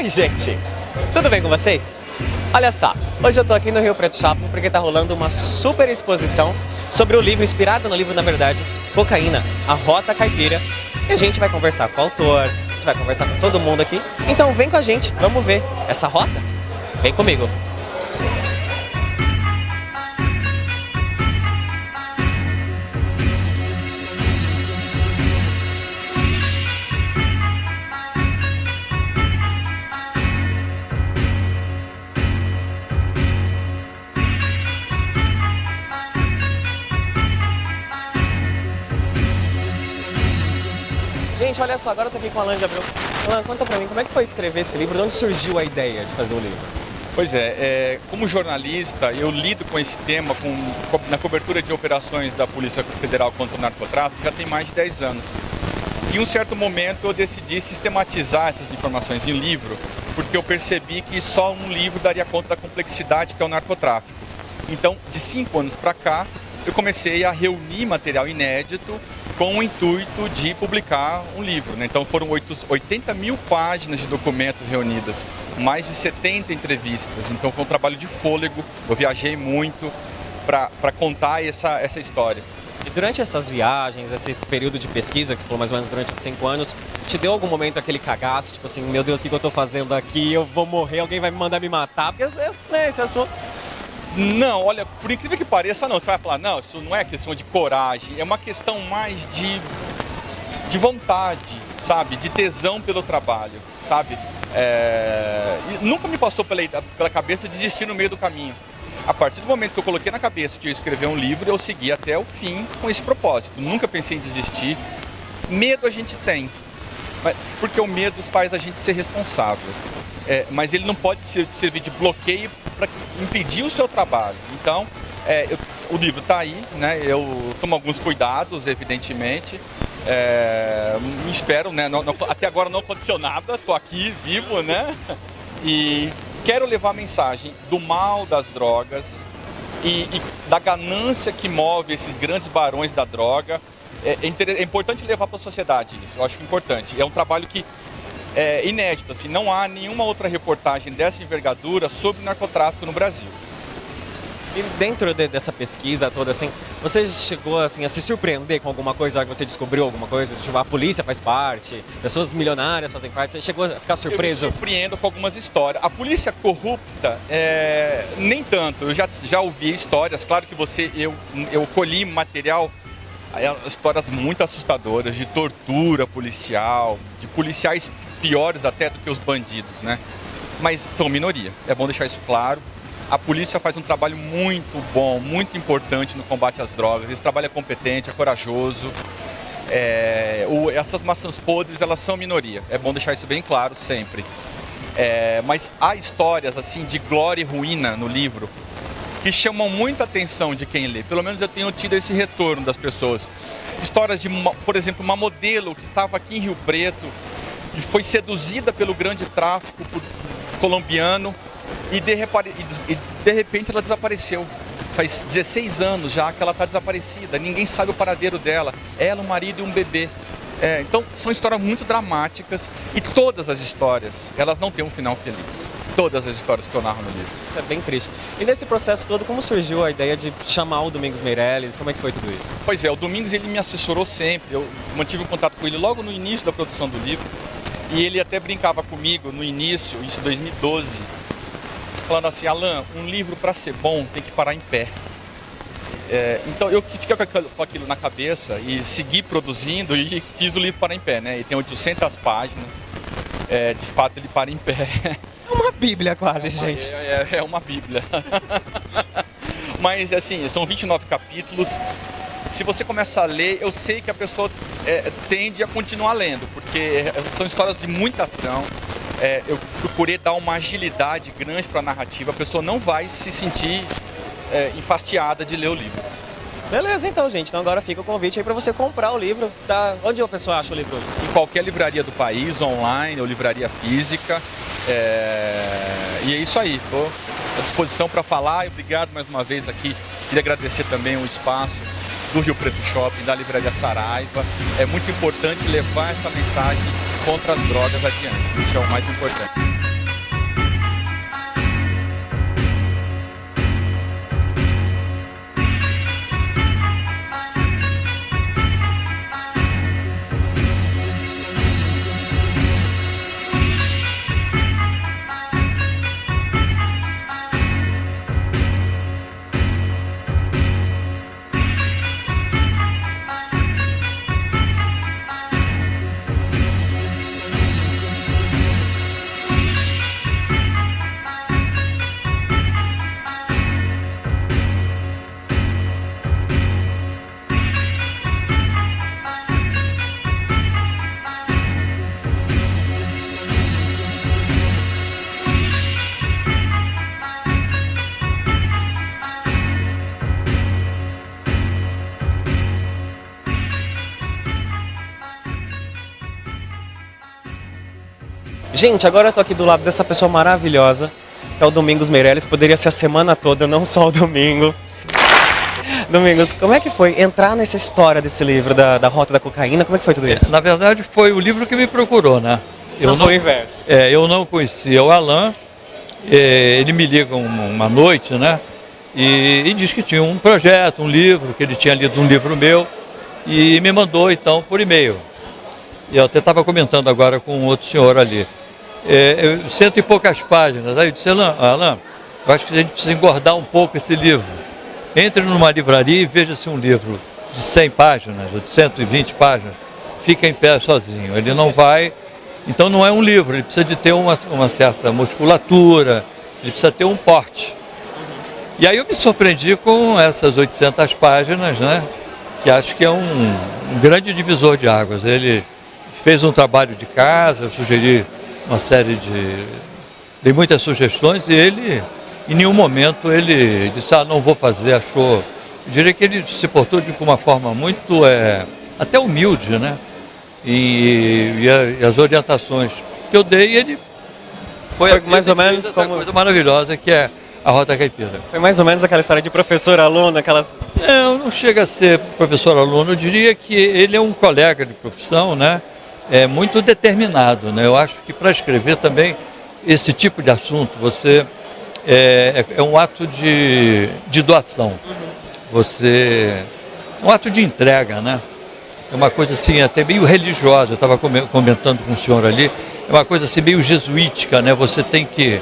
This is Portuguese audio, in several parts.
Oi, gente! Tudo bem com vocês? Olha só, hoje eu tô aqui no Rio Preto Shopping porque tá rolando uma super exposição sobre o livro, inspirado no livro, na verdade, Cocaína, a Rota Caipira. E a gente vai conversar com o autor, a gente vai conversar com todo mundo aqui. Então vem com a gente, vamos ver essa rota? Vem comigo! Gente, olha só, agora eu tô aqui com o Alan de Abreu. Alan, conta pra mim, como é que foi escrever esse livro? De onde surgiu a ideia de fazer o livro? Pois é, como jornalista, eu lido com esse tema na cobertura de operações da Polícia Federal contra o narcotráfico já tem mais de 10 anos. Em um certo momento eu decidi sistematizar essas informações em livro, porque eu percebi que só um livro daria conta da complexidade que é o narcotráfico. Então, de 5 anos para cá, eu comecei a reunir material inédito com o intuito de publicar um livro, né? Então foram 80 mil páginas de documentos reunidas, mais de 70 entrevistas, então foi um trabalho de fôlego, eu viajei muito para contar essa história. E durante essas viagens, esse período de pesquisa, que você falou mais ou menos durante os 5 anos, te deu algum momento aquele cagaço, tipo assim, meu Deus, o que eu tô fazendo aqui? Eu vou morrer, alguém vai me mandar me matar, porque né, esse é a sua... Não, olha, por incrível que pareça, não. Você vai falar, não, isso não é questão de coragem, é uma questão mais de vontade, sabe? De tesão pelo trabalho, sabe? E nunca me passou pela cabeça desistir no meio do caminho. A partir do momento que eu coloquei na cabeça que eu ia escrever um livro, eu segui até o fim com esse propósito. Nunca pensei em desistir. Medo a gente tem, porque o medo faz a gente ser responsável. Mas ele não pode servir de bloqueio para impedir o seu trabalho. Então, o livro está aí, né? Eu tomo alguns cuidados, evidentemente. Me espero, né? Até agora não aconteceu nada, estou aqui vivo, né? E quero levar a mensagem do mal das drogas e da ganância que move esses grandes barões da droga. É importante levar para a sociedade isso, eu acho importante. É um trabalho que é inédito, assim, não há nenhuma outra reportagem dessa envergadura sobre narcotráfico no Brasil. E dentro dessa pesquisa toda, assim, você chegou assim, a se surpreender com alguma coisa que você descobriu alguma coisa? Tipo, a polícia faz parte, pessoas milionárias fazem parte, você chegou a ficar surpreso? Eu me surpreendo com algumas histórias. A polícia corrupta, nem tanto. Eu já ouvi histórias, claro que eu colhi material, histórias muito assustadoras de tortura policial, de policiais piores até do que os bandidos, né? Mas são minoria, é bom deixar isso claro. A polícia faz um trabalho muito bom, muito importante no combate às drogas. Esse trabalho é competente, é corajoso. Essas maçãs podres, elas são minoria, é bom deixar isso bem claro sempre. Mas há histórias assim de glória e ruína no livro que chamam muita atenção de quem lê. Pelo menos eu tenho tido esse retorno das pessoas. Histórias de, por exemplo, uma modelo que estava aqui em Rio Preto e foi seduzida pelo grande tráfico colombiano e de repente ela desapareceu. Faz 16 anos já que ela está desaparecida, ninguém sabe o paradeiro dela, ela, o marido e um bebê. Então são histórias muito dramáticas e todas as histórias, elas não têm um final feliz. Todas as histórias que eu narro no livro. Isso é bem triste. E nesse processo todo, como surgiu a ideia de chamar o Domingos Meirelles? Como é que foi tudo isso? Pois é, o Domingos ele me assessorou sempre, eu mantive um contato com ele logo no início da produção do livro e ele até brincava comigo no início, isso em 2012, falando assim, Alan, um livro para ser bom tem que parar em pé. Então eu fiquei com aquilo na cabeça e segui produzindo e fiz o livro parar em pé, né? Ele tem 800 páginas, de fato ele para em pé. É uma bíblia quase, gente. É uma bíblia. Mas assim, são 29 capítulos. Se você começa a ler, eu sei que a pessoa tende a continuar lendo, porque são histórias de muita ação. Eu procurei dar uma agilidade grande para a narrativa. A pessoa não vai se sentir enfastiada de ler o livro. Beleza, então, gente. Então agora fica o convite aí para você comprar o livro. Onde a pessoa acha o livro hoje? Em qualquer livraria do país, online ou livraria física. E é isso aí. Estou à disposição para falar. Obrigado mais uma vez aqui. Queria agradecer também o espaço do Rio Preto Shopping, da Livraria Saraiva. É muito importante levar essa mensagem contra as drogas adiante. Isso é o mais importante. Gente, agora eu tô aqui do lado dessa pessoa maravilhosa, que é o Domingos Meirelles. Poderia ser a semana toda, não só o domingo. Domingos, como é que foi entrar nessa história desse livro da Rota da Cocaína? Como é que foi tudo isso? Na verdade, foi o livro que me procurou, né? Não foi o inverso. Eu não conhecia o Alain, ele me liga uma noite, né? E diz que tinha um projeto, um livro, que ele tinha lido um livro meu, e me mandou, então, por e-mail. E eu até estava comentando agora com outro senhor ali. Cento e poucas páginas. Aí eu disse, Alain, eu acho que a gente precisa engordar um pouco esse livro. Entre numa livraria e veja se um livro de 100 páginas, ou de 120 páginas, fica em pé sozinho. Ele não vai... Então não é um livro, ele precisa de ter uma certa musculatura, ele precisa ter um porte. E aí eu me surpreendi com essas 800 páginas, né? Que acho que é um grande divisor de águas. Ele fez um trabalho de casa, eu sugeri uma série dei muitas sugestões e ele, em nenhum momento, ele disse, não vou fazer, achou. Eu diria que ele se portou de uma forma muito, até humilde, né? E as orientações que eu dei, ele foi mais ou menos como coisa maravilhosa que é a Rota Caipira. Foi mais ou menos aquela história de professor-aluno, aquelas... Não chega a ser professor-aluno, eu diria que ele é um colega de profissão, né? É muito determinado, né? Eu acho que para escrever também esse tipo de assunto, você é um ato de doação. Um ato de entrega, né? É uma coisa assim, até meio religiosa, eu estava comentando com o senhor ali, é uma coisa assim meio jesuítica, né? Você tem que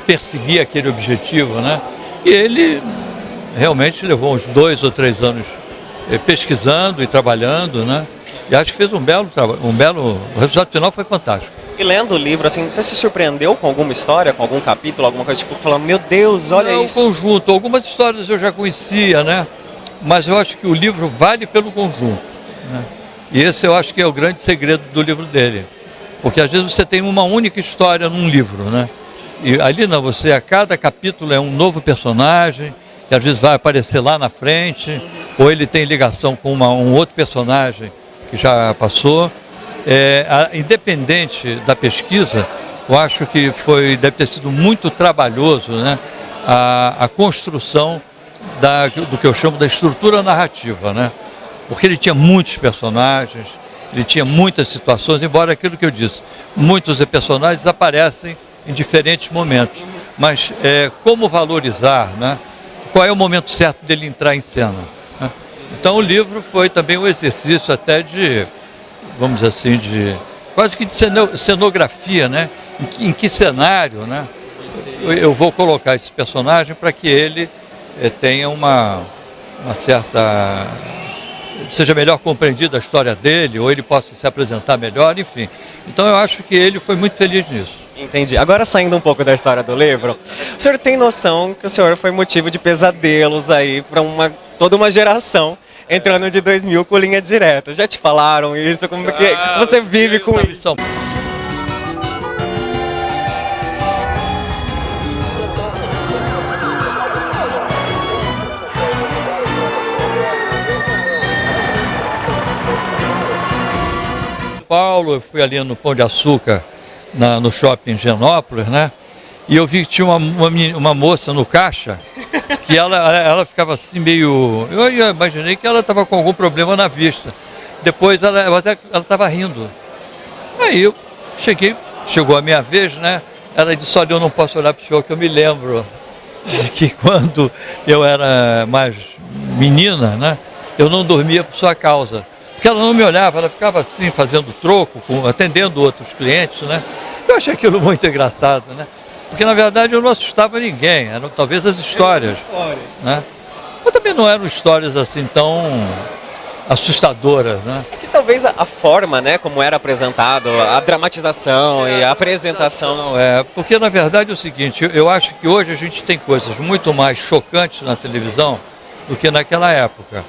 perseguir aquele objetivo, né? E ele realmente levou uns 2 ou 3 anos pesquisando e trabalhando, né? E acho que fez um belo trabalho, o resultado final foi fantástico. E lendo o livro, assim, você se surpreendeu com alguma história, com algum capítulo, alguma coisa, tipo, falando, meu Deus, olha isso. O conjunto, algumas histórias eu já conhecia, né? Mas eu acho que o livro vale pelo conjunto, né? E esse eu acho que é o grande segredo do livro dele. Porque às vezes você tem uma única história num livro, né? E ali não, a cada capítulo é um novo personagem, que às vezes vai aparecer lá na frente, ou ele tem ligação com um outro personagem que já passou. Independente da pesquisa, eu acho que deve ter sido muito trabalhoso, né, a construção do que eu chamo da estrutura narrativa, né? Porque ele tinha muitos personagens, ele tinha muitas situações, embora aquilo que eu disse, muitos personagens aparecem em diferentes momentos, mas como valorizar, né? Qual é o momento certo dele entrar em cena, né? Então o livro foi também um exercício até vamos dizer assim, quase que de cenografia, né? Em que cenário, né? Eu vou colocar esse personagem para que ele tenha uma certa... seja melhor compreendida a história dele, ou ele possa se apresentar melhor, enfim. Então eu acho que ele foi muito feliz nisso. Entendi. Agora, saindo um pouco da história do livro, o senhor tem noção que o senhor foi motivo de pesadelos aí para toda uma geração entre o ano de 2000 com Linha Direta? Já te falaram isso? Como que você vive com isso? Paulo, eu fui ali no Pão de Açúcar, no shopping Genópolis, né? E eu vi que tinha uma moça no caixa, que ela ficava assim meio... Eu imaginei que ela estava com algum problema na vista. Depois ela estava rindo. Aí eu chegou a minha vez, né? Ela disse, olha, eu não posso olhar para o senhor, que eu me lembro de que quando eu era mais menina, né? Eu não dormia por sua causa. Porque ela não me olhava, ela ficava assim, fazendo troco, atendendo outros clientes, né? Eu achei aquilo muito engraçado, né? Porque, na verdade, eu não assustava ninguém, eram talvez as histórias, né? Mas também não eram histórias assim tão assustadoras, né? É que talvez a forma, né, como era apresentado, a dramatização e a apresentação... Porque, na verdade, é o seguinte, eu acho que hoje a gente tem coisas muito mais chocantes na televisão do que naquela época.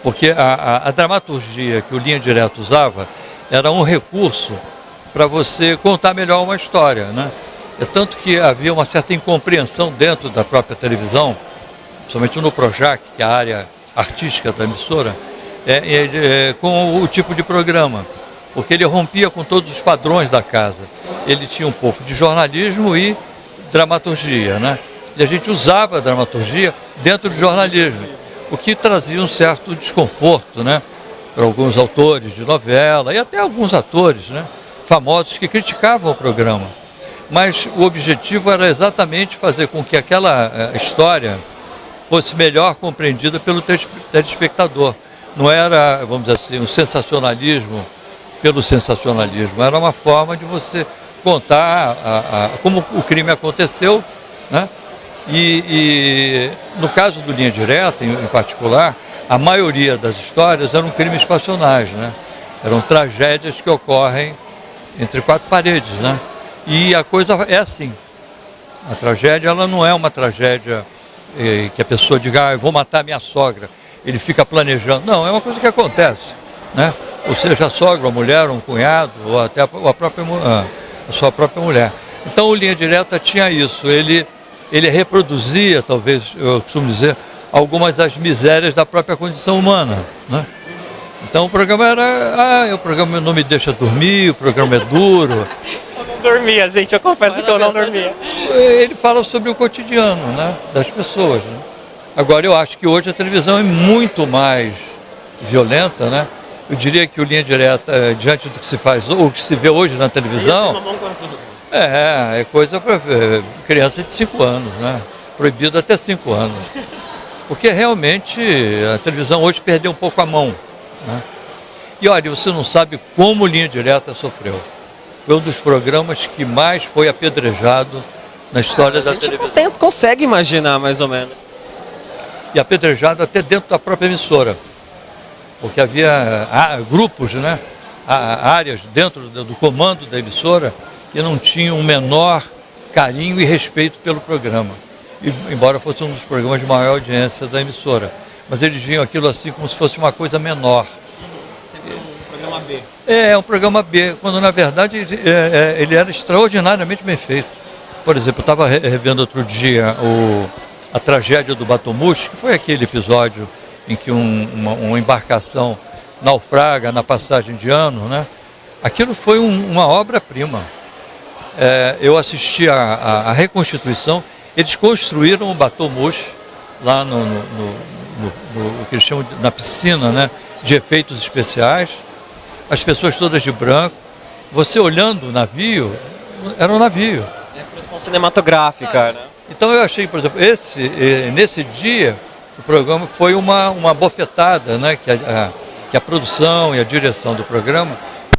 Porque a dramaturgia que o Linha Direta usava era um recurso para você contar melhor uma história, né? É tanto que havia uma certa incompreensão dentro da própria televisão, principalmente no Projac, que é a área artística da emissora, com o tipo de programa. porque ele rompia com todos os padrões da casa. Ele tinha um pouco de jornalismo e dramaturgia, né? E a gente usava a dramaturgia dentro do jornalismo, o que trazia um certo desconforto, né? Para alguns autores de novela e até alguns atores, né? Famosos que criticavam o programa. Mas o objetivo era exatamente fazer com que aquela história fosse melhor compreendida pelo telespectador. Não era, vamos dizer assim, um sensacionalismo pelo sensacionalismo. Era uma forma de você contar como o crime aconteceu, né? E no caso do Linha Direta, em particular, a maioria das histórias eram crimes passionais, né? Eram tragédias que ocorrem entre quatro paredes, né? E a coisa é assim. A tragédia, ela não é uma tragédia que a pessoa diga, eu vou matar minha sogra. Ele fica planejando. Não, é uma coisa que acontece, né? Ou seja, a sogra, a mulher, um cunhado, ou até a sua própria mulher. Então o Linha Direta tinha isso. Ele reproduzia, talvez, eu costumo dizer, algumas das misérias da própria condição humana, né? Então o programa era, o programa não me deixa dormir, o programa é duro. Eu não dormia, gente, eu confesso que eu não dormia. Ele fala sobre o cotidiano, né, das pessoas, né? Agora eu acho que hoje a televisão é muito mais violenta, né? Eu diria que o Linha Direta, diante do que se faz, ou que se vê hoje na televisão, é coisa para criança de 5 anos, né? Proibido até 5 anos. Porque realmente a televisão hoje perdeu um pouco a mão, né? E olha, você não sabe como Linha Direta sofreu. Foi um dos programas que mais foi apedrejado na história da televisão. A gente consegue imaginar, mais ou menos. E apedrejado até dentro da própria emissora. Porque havia grupos, né? Áreas dentro do comando da emissora que não tinham o menor carinho e respeito pelo programa. Embora fosse um dos programas de maior audiência da emissora. Mas eles viam aquilo assim como se fosse uma coisa menor. Um programa B. É um programa B, quando na verdade ele era extraordinariamente bem feito. Por exemplo, eu estava revendo outro dia a tragédia do Batomushi, que foi aquele episódio em que uma embarcação naufraga na passagem de ano, né? Aquilo foi uma obra-prima. Eu assisti a reconstituição. Eles construíram o Batomushi lá no que eles chamam na piscina, né, de efeitos especiais. As pessoas todas de branco. Você olhando o navio, era um navio. É produção cinematográfica, né? Então eu achei, por exemplo, nesse dia, o programa foi uma bofetada, né, que a produção e a direção do programa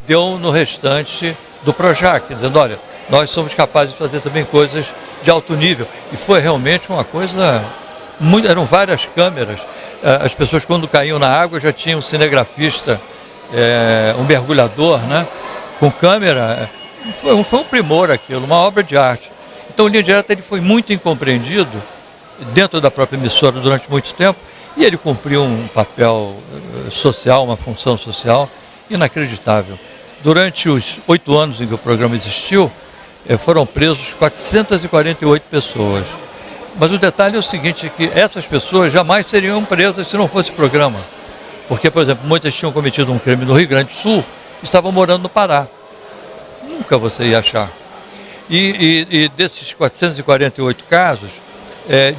deu no restante do Projac, dizendo, olha, nós somos capazes de fazer também coisas de alto nível. E foi realmente uma coisa, eram várias câmeras. As pessoas quando caíam na água já tinham um cinegrafista, um mergulhador, né, com câmera. Foi um primor aquilo, uma obra de arte. Então o Linha Direta ele foi muito incompreendido dentro da própria emissora durante muito tempo e ele cumpriu um papel social, uma função social inacreditável. Durante os 8 anos em que o programa existiu, foram presos 448 pessoas. Mas o detalhe é o seguinte, que essas pessoas jamais seriam presas se não fosse programa. Porque, por exemplo, muitas tinham cometido um crime no Rio Grande do Sul e estavam morando no Pará. Nunca você ia achar. E desses 448 casos,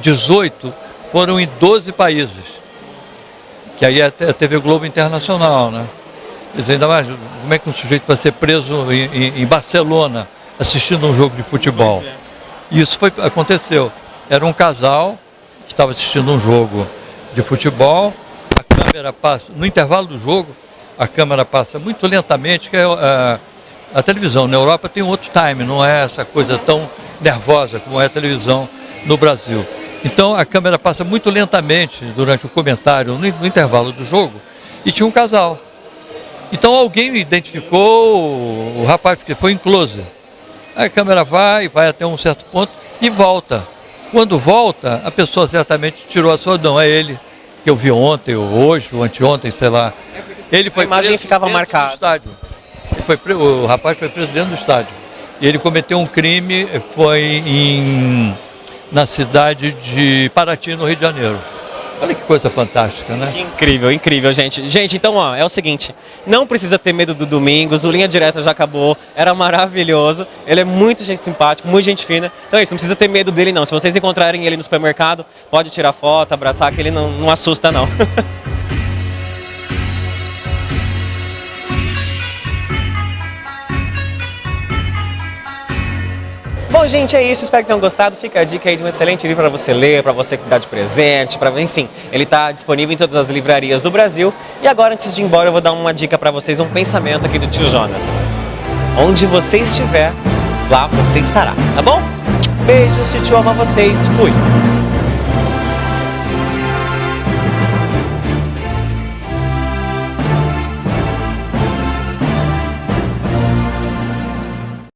18 foram em 12 países. Que aí é a TV Globo Internacional, né? Quer dizer, ainda mais, como é que um sujeito vai ser preso em Barcelona assistindo um jogo de futebol? E isso aconteceu. Era um casal que estava assistindo um jogo de futebol, a câmera passa, no intervalo do jogo, a câmera passa muito lentamente, que a televisão na Europa tem um outro time, não é essa coisa tão nervosa como é a televisão no Brasil. Então a câmera passa muito lentamente durante o comentário, no intervalo do jogo, e tinha um casal. Então alguém identificou o rapaz, porque foi em close. Aí a câmera vai até um certo ponto e volta. Quando volta, a pessoa certamente tirou a sua, não, é ele, que eu vi ontem, ou hoje, ou anteontem, sei lá. Ele foi a imagem ficava marcada. Estádio. O rapaz foi preso dentro do estádio. E ele cometeu um crime, foi na cidade de Paraty, no Rio de Janeiro. Olha que coisa fantástica, né? Incrível, incrível, gente. Gente, então, ó, é o seguinte, não precisa ter medo do Domingos, o Linha Direta já acabou, era maravilhoso, ele é muito gente simpático, muito gente fina, então é isso, não precisa ter medo dele não. Se vocês encontrarem ele no supermercado, pode tirar foto, abraçar, que ele não assusta não. Bom, gente, é isso. Espero que tenham gostado. Fica a dica aí de um excelente livro para você ler, para você dar de presente, enfim. Ele está disponível em todas as livrarias do Brasil. E agora, antes de ir embora, eu vou dar uma dica para vocês, um pensamento aqui do tio Jonas. Onde você estiver, lá você estará, tá bom? Beijos, tio, ama vocês. Fui!